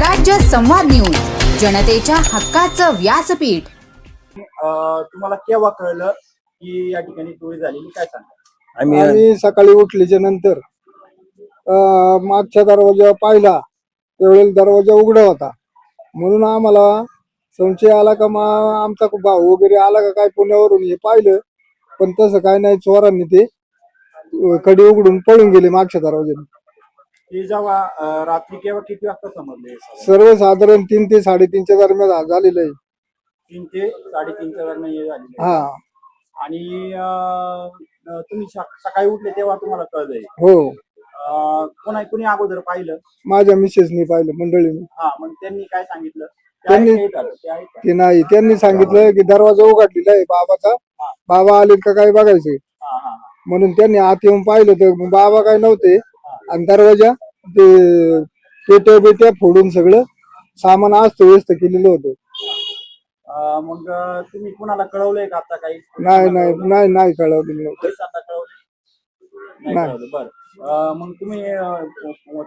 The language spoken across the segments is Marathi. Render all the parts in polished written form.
स्वराज्य संवाद न्यूज, जनतेच्या हक्काचं व्यासपीठ. तुम्हाला केव्हा कळलं की या ठिकाणी चोरी झालेली, काय सांगा? आम्ही सकाळी उठल्याच्या नंतर मागच्या दरवाजा पाहिला, त्यावेळेला दरवाजा उघडा होता. म्हणून आम्हाला संशय आला का आमचा भाऊ वगैरे आला का काय पुण्यावरून, हे पाहिलं. पण तसं काय नाही, चोरांनी ते कडी उघडून पळून गेले मागच्या दरवाज्याने. हे जेव्हा रात्री केव्हा किती वाजता समजले? सर्वसाधारण 3 ते 3:30च्या दरम्यान झालेलं आहे. 3 ते 3:30च्या दरम्यान हे झालेलं आहे. हा, आणि तुम्ही सकाळी उठले तेव्हा तुम्हाला कळलंय? हो. कोणी अगोदर पाहिलं? माझ्या मिसेसनी पाहिलं, मंडळीने. हा, मग त्यांनी काय सांगितलं? त्यांनी सांगितलं की दरवाजा उघडलेला आहे बाबाचा, बाबा आले का काय बघायचे. म्हणून त्यांनी आत येऊन पाहिलं तर बाबा काय नव्हते. आणि दरवाजा ते पेट्या बेट्या फोडून सगळं सामान अस्त व्यस्त केलेलं होतं. मग तुम्ही कुणाला कळवलंय का आता? काही नाही कळवलेलं नव्हतं. नाही. बरं. मग तुम्ही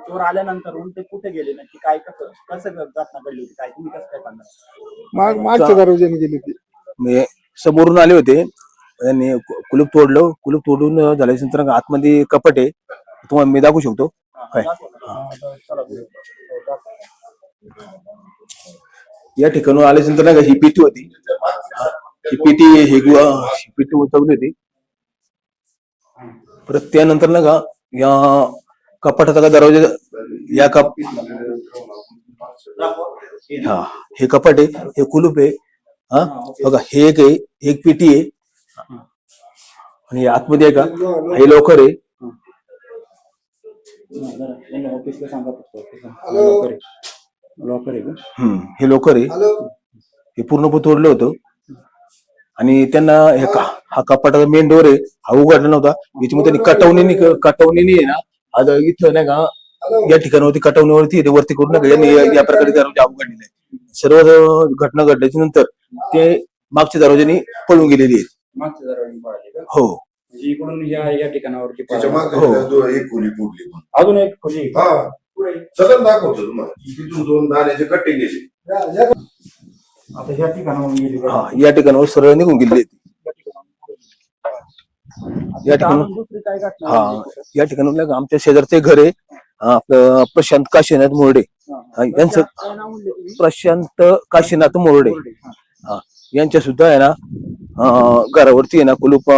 चोर आल्यानंतर ते कुठे गेले नक्की? काय कसं घटना घडली होती? काय तुम्ही कसं काय सांगणार? मागच्या दरवाज्याने गेली ती. मी समोरून आले होते, त्यांनी कुलूप तोडलं. कुलूप तोडून झाल्यानंतर आतमध्ये कपाट आहे, तुम्हाला मी दाखवू शकतो. या ठिकाणी आल्यानंतर नाही का ही पेटी होती, ही पेटी उचलली होती. परत त्यानंतर ना का या कपाटाचा का दरवाजा, या हे कपाट आहे, हे कुलूप आहे. हा बघा, हे एक आहे, एक पेटी आहे. आणि आतमध्ये आहे का, हे लॉकर आहे. हे लॉकर आहे, हे पूर्ण तोडलं होतं. आणि त्यांना हा कपाटाचा मेन डोर आहे, हा उघडला नव्हता. याच्यामध्ये त्यांनी कटवणीने आहे ना, आता इथं नाही का या ठिकाणावरती कटवणीवरती वरती करून नका यांनी या प्रकारे दरवाजा उघडलेला आहे. सर्व घटना घडल्याच्या नंतर ते मागच्या दरवाजाने पळून गेलेली आहेत. मागच्या दरवाजाने पळाले का? हो. इकडून या ठिकाणावरती एक खोली फोडली, अजून एक खोली सगळं दाखवतो तुम्हाला. तिथून 2 दाण्याचे कट्टे गेले. आता या ठिकाणावरून गेली. हा, या ठिकाणावर सरळ निघून गेलेली आहेत. या ठिकाणी दुसरी काय घटना? या ठिकाणी आमच्या शेजारचे घर आहे, आपलं प्रशांत काशीनाथ मोरडे यांचं. प्रशांत काशीनाथ मोरडे यांच्या सुद्धा आहे ना, घरावरती आहे ना कुलूप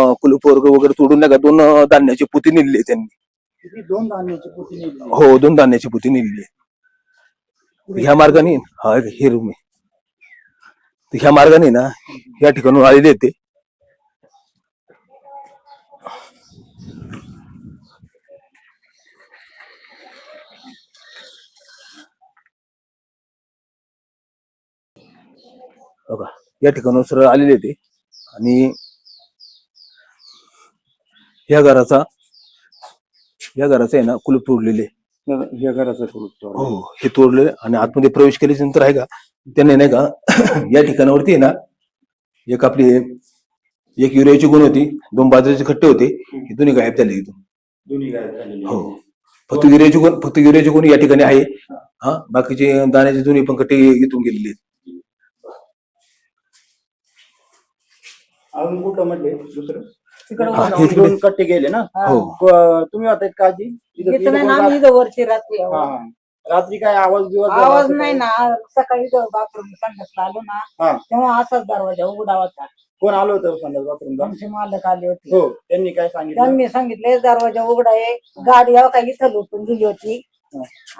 वगैरे तोडून नाही का 2 धान्याची पोती नेली त्यांनी. 2 धान्याची पोती नेली? हो, 2 धान्याची पोती नेली. ह्या मार्गाने हे रूम आहे, ह्या मार्गाने ना या ठिकाणून आलेले ते. बघा, या ठिकाणून सरळ आलेले ते. आणि या घराचा आहे ना कुलूप तोडलेले. या घराचं कुलूप? हो, हे तोडले. आणि आतमध्ये प्रवेश केल्याच्या नंतर आहे का त्याने नाही का या ठिकाणावरती आहे ना, एक युरियाची गुण होती, 2 बाजरीचे खट्टे होते, हे दोन्ही गायब झाले इथून. दोन्ही गायब झालेले? हो, फक्त युरियाची गुण या ठिकाणी आहे. हा, बाकीचे दाण्याचे दोन्ही पण खट्टे इथून गेलेले आहेत. अजून कुठं म्हटले दुसरं? हे 2 कट्टे गेले ना? हो. तुम्ही होता का आजी? वरची रात्री रात्री काय आवाज नाही ना. सकाळी बाथरूम संडासला आलो ना, तेव्हा असाच दरवाजा उघडा होता. कोण आलो होतं संडास बाथरूम? आमचे मालक आले होते. हो. त्यांनी काय सांगितलं? त्यांनी सांगितले दरवाजा उघडा आहे, गाडी काही इथं लुटून दिली होती,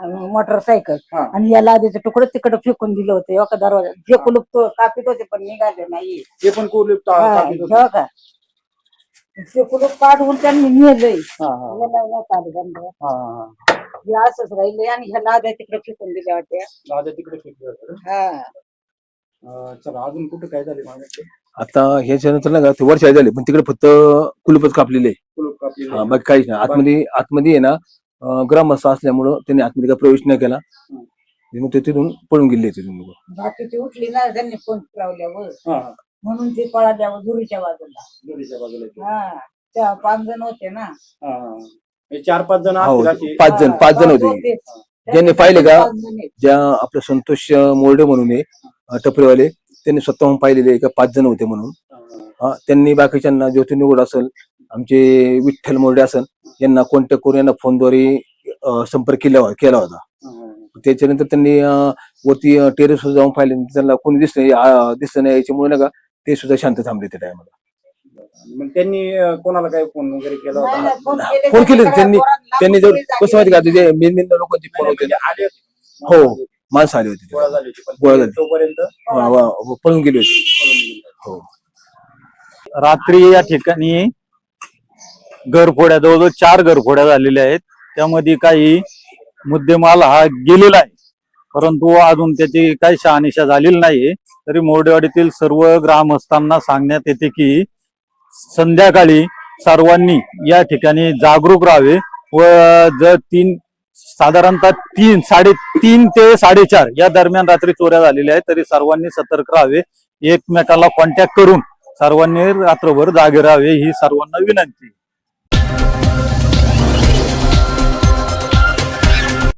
मोटरसायकल. आणि या लादीचं तुकडं तिकडं फेकून दिलं होतं. एका दरवाजा जे कुलूप कापीत होते पण निघाले नाही. ते पण कुलूप का ते कुलूप काढून त्यांनी नेलंय. असंच राहिले. आणि ह्या लाद्या तिकडे फेकून दिल्या होत्या. लाद्या तिकडे फेकल्या होत्या? चला, अजून कुठं काय झाले माझ्या? आता ह्याच्या नंतर ना ते वर्ष झाले, पण तिकडे फक्त कुलूपच कापलेले. कुलूप कापलेले? बाकी काहीच नाही. आतमध्ये आहे ना, ग्रामस्थ असल्यामुळं त्यांनी आतमध्ये काय प्रवेश नाही केला. मग ते तिथून पळून गेले. तिथून बाकीची उठली ना, त्यांनी फोन लावल्यावर, म्हणून ते पळाल्यावर दुरीच्या बाजूला. त्या 5 जण होते ना. 4-5 जण? 5 जण होते. ज्यांनी पाहिले का, ज्या आपले संतोष मोर्डे म्हणून आहे टपरीवाले, त्यांनी स्वतःहून पाहिलेले का 5 जण होते म्हणून. त्यांनी बाकीच्यांना ज्योती निगोड असेल, आमचे विठ्ठल मोर्डे असेल, यांना कॉन्टॅक्ट करून यांना फोनद्वारे संपर्क केला होता. त्याच्यानंतर त्यांनी वरती टेरेसवर जाऊन पाहिले, त्यांना कोणी दिसलं नाही याच्यामुळे नाही का ते सुद्धा शांत थांबले त्या टायमाला. मग त्यांनी कोणाला काही फोन वगैरे केला होता? फोन केले त्यांनी कसं माहिती का, जे मेन लोकांचे फोन होते. आले होते? हो, माणसं आली होती, गोळा झाली होती, पण गोळा झाली. तोपर्यंत पळून गेली होती. हो. रात्री या ठिकाणी घरफोड्या, जवळजवळ 4 घरफोड्या झालेल्या आहेत. त्यामध्ये काही मुद्देमाल हा गेलेला आहे, परंतु अजून त्याची काही शहानिशा झालेली नाहीये. तरी मोर्डेवाडीतील सर्व ग्रामस्थांना सांगण्यात येते की संध्याकाळी सर्वांनी या ठिकाणी जागरूक राहावे व जर साधारणतः 3 ते 4:30 या दरम्यान रात्री चोऱ्या झालेल्या आहेत, तरी सर्वांनी सतर्क राहावे. एकमेकाला कॉन्टॅक्ट करून सर्वांनी रात्रभर जागे राहावे ही सर्वांना विनंती.